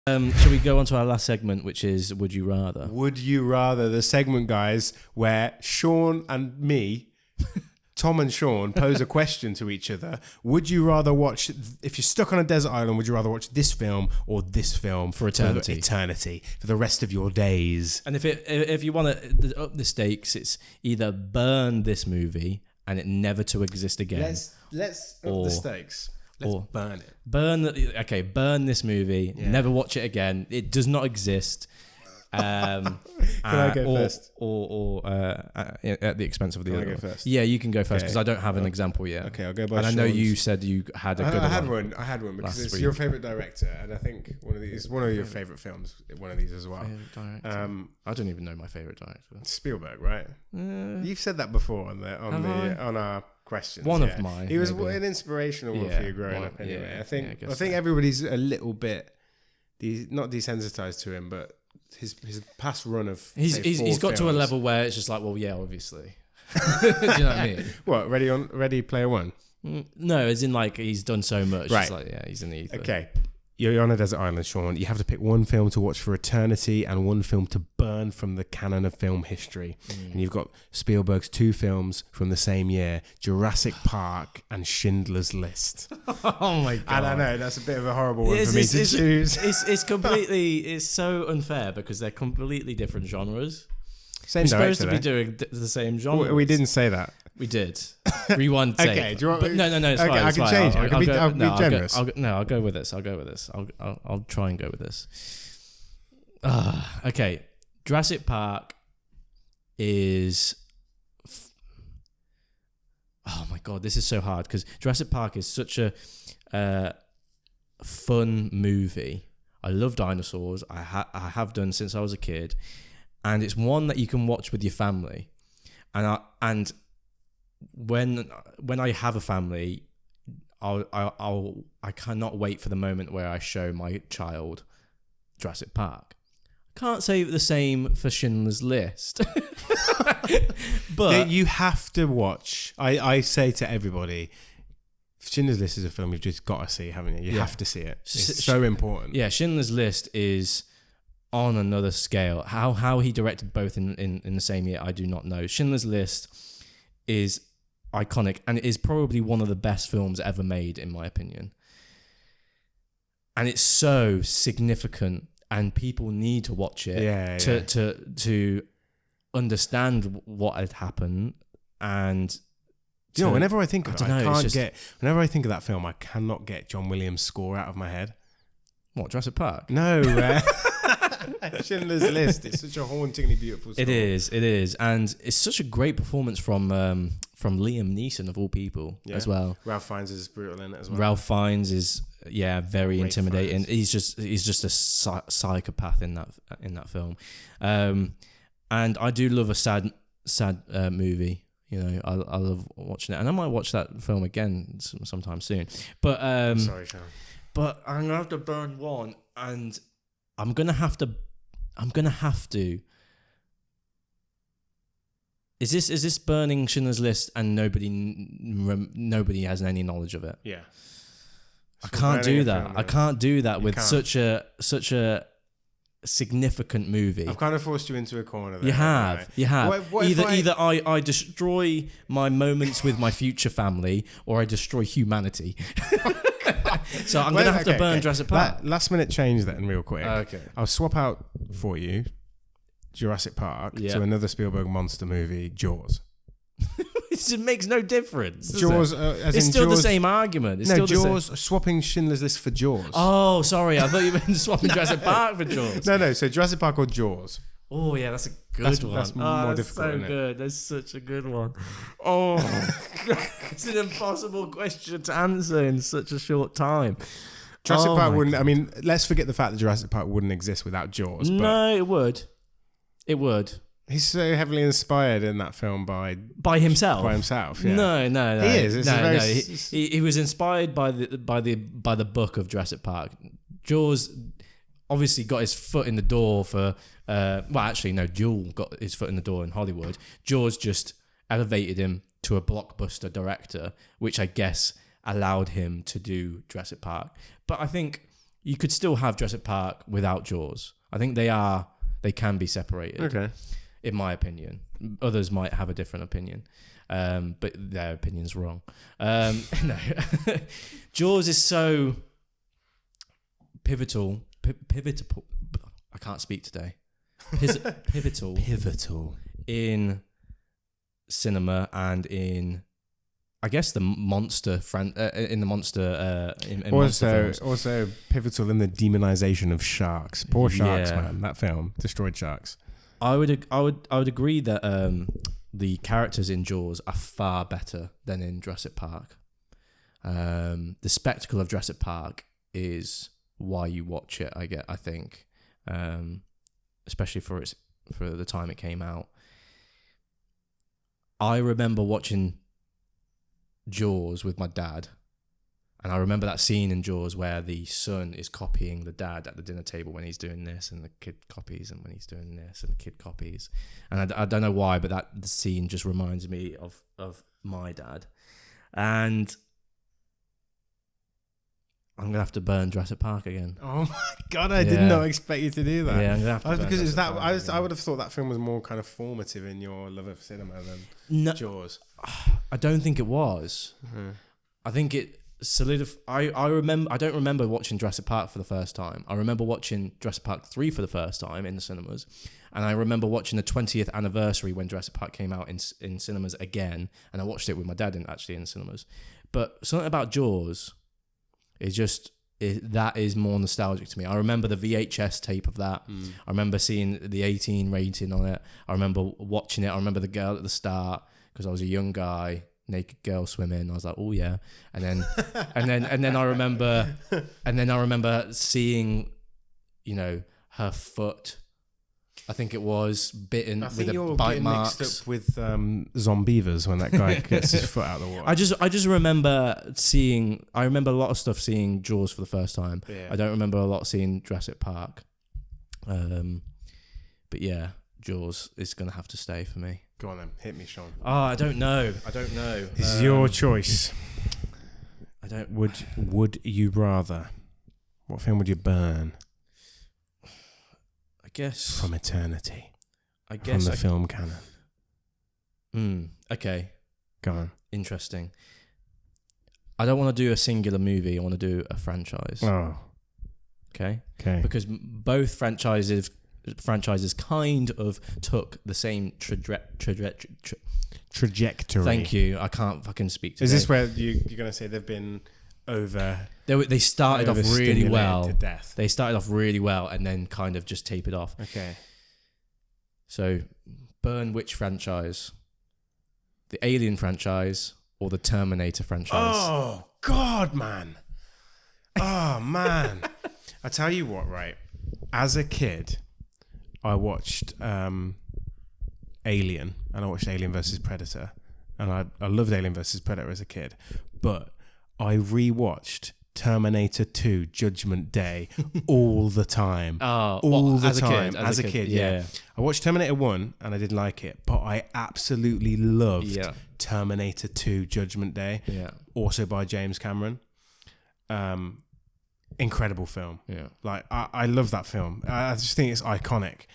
Shall we go on to our last segment, which is Would You Rather? Would you rather, the segment, guys, where Sean and me, Tom and Sean, pose a question to each other. Would you rather watch, if you're stuck on a desert island, would you rather watch this film or this film For eternity. For the rest of your days? And if you want to up the stakes, it's either burn this movie and it never to exist again. Let's up the stakes. Let's burn it. Burn this movie. Yeah. Never watch it again. It does not exist. Can I go first? Or at the expense of the other. Can I go first? Yeah, you can go first because I don't have an example yet. Okay, I'll go by. And Sean's. I know you said you had a good one. I had one because it's your favorite director, and I think one of your favorite films. One of these as well. I don't even know my favorite director. Spielberg, right? You've said that before on our questions. One of mine. He was an inspirational one for you growing up. Anyway, I think everybody's a little bit not desensitized to him, but his past run of he's got to a level where it's just like, well, yeah, obviously. Do you know what I mean? What, Ready Player One? No, as in like he's done so much. Right. It's like, yeah, he's in the ether. Okay. You're on a desert island, Sean. You have to pick one film to watch for eternity and one film to burn from the canon of film history. And you've got Spielberg's two films from the same year, Jurassic Park and Schindler's List. Oh my God. And I know, that's a bit of a horrible one for me to choose. It's so unfair because they're completely different genres. Same We're director, supposed to be doing the same genre. We didn't say that. We did. Rewind tape. Okay, do you want no, it's fine. I can change it. I'll be generous. I'll go with this. I'll try and go with this. Okay. Jurassic Park is... Oh my God, this is so hard because Jurassic Park is such a fun movie. I love dinosaurs. I have done since I was a kid. And it's one that you can watch with your family. And when I have a family, I cannot wait for the moment where I show my child Jurassic Park. Can't say the same for Schindler's List. But you have to watch. I say to everybody, Schindler's List is a film you've just got to see, haven't you? You have to see it. It's so important. Yeah, Schindler's List is on another scale. How he directed both in the same year, I do not know. Schindler's List is iconic and it is probably one of the best films ever made, in my opinion. And it's so significant and people need to watch it to understand what had happened. And whenever I think of it, whenever I think of that film, I cannot get John Williams' score out of my head. What, Jurassic Park? No, Schindler's List. It's such a hauntingly beautiful song. It is, and it's such a great performance from Liam Neeson of all people as well. Ralph Fiennes is brutal in it as well. Ralph Fiennes is very great intimidating. He's just a psychopath in that film, and I do love a sad movie. You know, I love watching it, and I might watch that film again sometime soon. But I'm sorry, Sean. But I'm gonna have to burn one, and I'm gonna have to. Is this burning Schindler's List and nobody has any knowledge of it? Yeah, I can't do that. I can't do that with such a significant movie. I've kind of forced you into a corner there. You have. Either I destroy my moments with my future family, or I destroy humanity. So I'm going to have to burn Jurassic Park. Last minute change then, real quick. Okay. I'll swap out for you Jurassic Park to another Spielberg monster movie, Jaws. It makes no difference. Jaws, it's still the same argument. Jaws, swapping Schindler's List for Jaws. Oh, sorry. I thought you meant swapping Jurassic Park for Jaws. No. So Jurassic Park or Jaws? Oh, yeah, that's a good one. That's more difficult, so good. That's such a good one. Oh, it's an impossible question to answer in such a short time. Jurassic Park wouldn't... I mean, let's forget the fact that Jurassic Park wouldn't exist without Jaws. No, it would. It would. He's so heavily inspired in that film by himself. By himself, yeah. No. He is. He was inspired by the book of Jurassic Park. Jaws obviously got his foot in the door for... Joel got his foot in the door in Hollywood. Jaws just elevated him to a blockbuster director, which I guess allowed him to do Jurassic Park. But I think you could still have Jurassic Park without Jaws. I think they can be separated. Okay. In my opinion. Others might have a different opinion. But their opinion's wrong. No. Jaws is so pivotal. Pivotal. I can't speak today. Pivotal in cinema and in, I guess, the monster in the monster in monster films. Also pivotal in the demonization of sharks. Poor sharks, man. That film destroyed sharks. I would agree that the characters in Jaws are far better than in Jurassic Park. The spectacle of Jurassic Park is why you watch it. I think, especially for the time it came out. I remember watching Jaws with my dad, and I remember that scene in Jaws where the son is copying the dad at the dinner table when he's doing this, and the kid copies, and when he's doing this, and the kid copies. And I don't know why, but the scene just reminds me of my dad. And I'm gonna have to burn Jurassic Park again. Oh my god! I did not expect you to do that. Yeah, I'm gonna have to. Because it's that I would have thought that film was more kind of formative in your love of cinema than Jaws. I don't think it was. Mm-hmm. I think it solidified. I remember. I don't remember watching Jurassic Park for the first time. I remember watching Jurassic Park 3 for the first time in the cinemas, and I remember watching the 20th anniversary when Jurassic Park came out in cinemas again, and I watched it with my dad in the cinemas. But something about Jaws. That is more nostalgic to me. I remember the VHS tape of that. I remember seeing the 18 rating on it. I remember watching it. I remember the girl at the start because I was a young guy, naked girl swimming. I was like, oh yeah. And then and then I remember seeing, her foot. I think it was bitten with a bite marks. Mixed up with Zombievers when that guy gets his foot out of the water. I just remember seeing. I remember a lot of stuff seeing Jaws for the first time. Yeah. I don't remember a lot seeing Jurassic Park. But yeah, Jaws is gonna have to stay for me. Go on then, hit me, Sean. Oh, I don't know. This is your choice. I don't. Would you rather? What film would you burn? I guess from eternity. I guess from the film canon. Okay. Go on. Interesting. I don't want to do a singular movie. I want to do a franchise. Oh. Okay. Because both franchises kind of took the same trajectory. Thank you. I can't fucking speak today. Is this where you're going to say they've been over? They started off really well. To death. They started off really well and then kind of just tapered off. Okay. So, burn which franchise? The Alien franchise or the Terminator franchise? Oh, God, man. Oh, man. I tell you what, right? As a kid, I watched Alien, and I watched Alien vs. Predator. And I loved Alien vs. Predator as a kid. But I rewatched Terminator 2 Judgment Day all the time. As a kid, yeah. I watched Terminator 1 and I didn't like it, but I absolutely loved Terminator 2 Judgment Day. Yeah. Also by James Cameron. Incredible film. Yeah. Like I love that film. I just think it's iconic.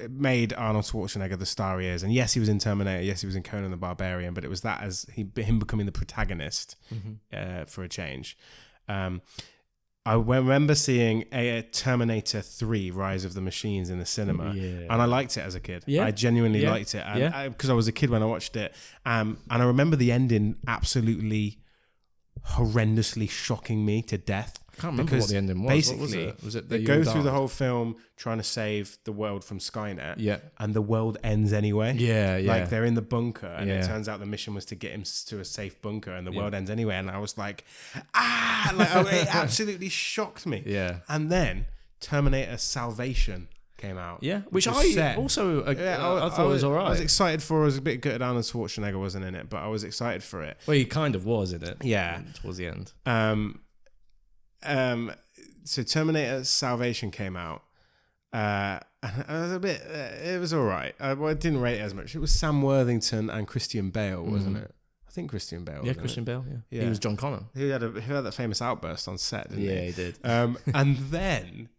It made Arnold Schwarzenegger the star he is, and yes, he was in Terminator, yes, he was in Conan the Barbarian, but it was that as him becoming the protagonist for a change. I remember seeing a Terminator 3 Rise of the Machines in the cinema, and I liked it as a kid. I genuinely liked it because I was a kid when I watched it, and I remember the ending absolutely horrendously shocking me to death. I can't remember what the ending was. Basically, was it they go through the whole film trying to save the world from Skynet, and the world ends anyway. Like they're in the bunker, and it turns out the mission was to get him to a safe bunker, and the world ends anyway. And I was like, it absolutely shocked me. Yeah. And then Terminator Salvation came out. Yeah, which I also I thought was alright. I was excited for it. I was a bit gutted Arnold Schwarzenegger wasn't in it, but I was excited for it. Well, he kind of was in it. Yeah. Towards the end. So Terminator Salvation came out. And I was it was all right. I didn't rate it as much. It was Sam Worthington and Christian Bale, wasn't it? I think Christian Bale. Yeah, Christian Bale. Yeah. He was John Connor. He had that famous outburst on set, didn't he? Yeah, he did. And then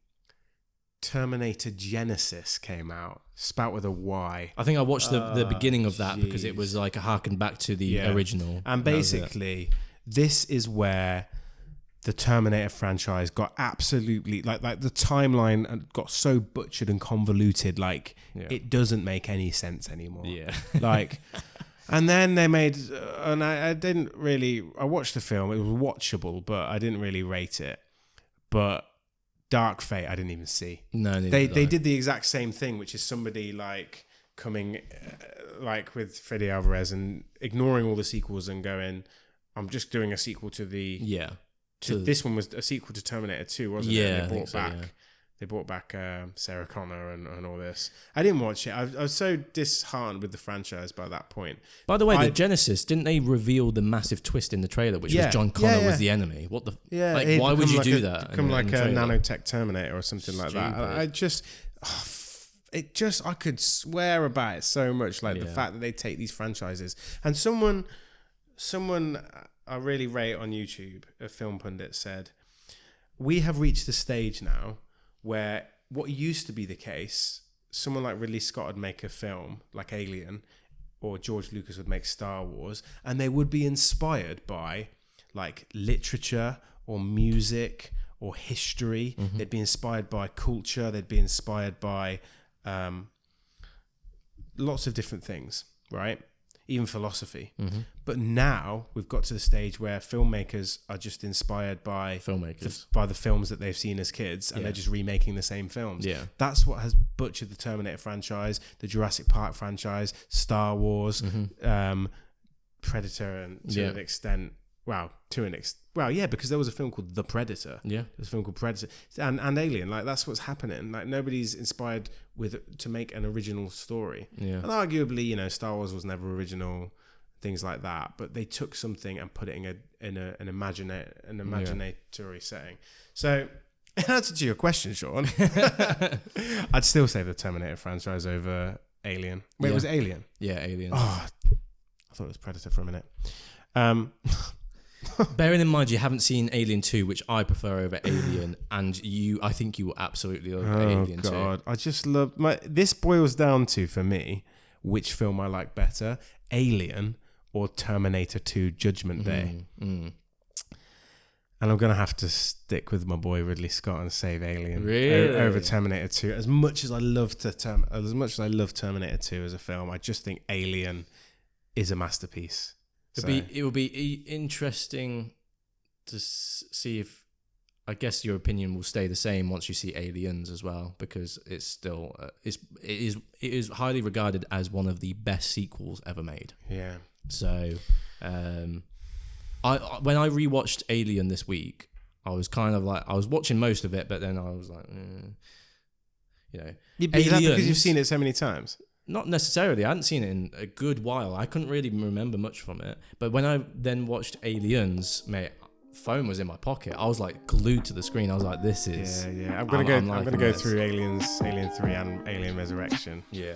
Terminator Genesis came out, spout with a Y. I think I watched the beginning of that because it was like a harken back to the original. And basically, this is where the Terminator franchise got absolutely like the timeline got so butchered and convoluted, like it doesn't make any sense anymore. Yeah, like, and then they made, and I watched the film. It was watchable, but I didn't really rate it. But Dark Fate, I didn't even see. No, they did the exact same thing, which is somebody like coming, like with Fede Alvarez and ignoring all the sequels and going, I'm just doing a sequel to the this one was a sequel to Terminator 2, wasn't it? And they brought back Sarah Connor and all this. I didn't watch it. I was so disheartened with the franchise by that point. By the way, the Genesis, didn't they reveal the massive twist in the trailer, which was John Connor was the enemy? What the? Yeah, like, why would you do that? Become like a nanotech Terminator or something like that. I could swear about it so much, like the fact that they take these franchises and someone I really rate on YouTube, a film pundit said, we have reached the stage now where what used to be the case, someone like Ridley Scott would make a film like Alien, or George Lucas would make Star Wars, and they would be inspired by like literature or music or history. Mm-hmm. They'd be inspired by culture. They'd be inspired by lots of different things, right? Even philosophy. Mm-hmm. But now we've got to the stage where filmmakers are just inspired by the films that they've seen as kids, and they're just remaking the same films. Yeah. That's what has butchered the Terminator franchise, the Jurassic Park franchise, Star Wars, Predator, and to an extent, because there was a film called The Predator. Yeah. There's a film called Predator and Alien. Like, that's what's happening. Like, nobody's inspired to make an original story. Yeah. And arguably, Star Wars was never original, things like that. But they took something and put it in an imaginatory setting. So, in answer to your question, Sean, I'd still say the Terminator franchise over Alien. Wait, it was Alien? Yeah, Alien. Oh, I thought it was Predator for a minute. Bearing in mind you haven't seen Alien 2, which I prefer over Alien, and I think you will absolutely love Alien 2. Oh God, I just love this boils down to, for me, which film I like better, Alien or Terminator 2 Judgment Day. And I'm gonna have to stick with my boy Ridley Scott and save Alien over Terminator 2. As much as I love Terminator 2 as a film, I just think Alien is a masterpiece. It will be interesting to see if, I guess, your opinion will stay the same once you see Aliens as well, because it's still it is highly regarded as one of the best sequels ever made. Yeah. So, when I rewatched Alien this week, I was kind of like, I was watching most of it, but then I was like, Is that because you've seen it so many times? Not necessarily. I hadn't seen it in a good while. I couldn't really remember much from it. But when I then watched Aliens, mate, phone was in my pocket. I was like glued to the screen. I was like, this is... Yeah. I'm gonna go through Alien 3 and Alien Resurrection. Yeah.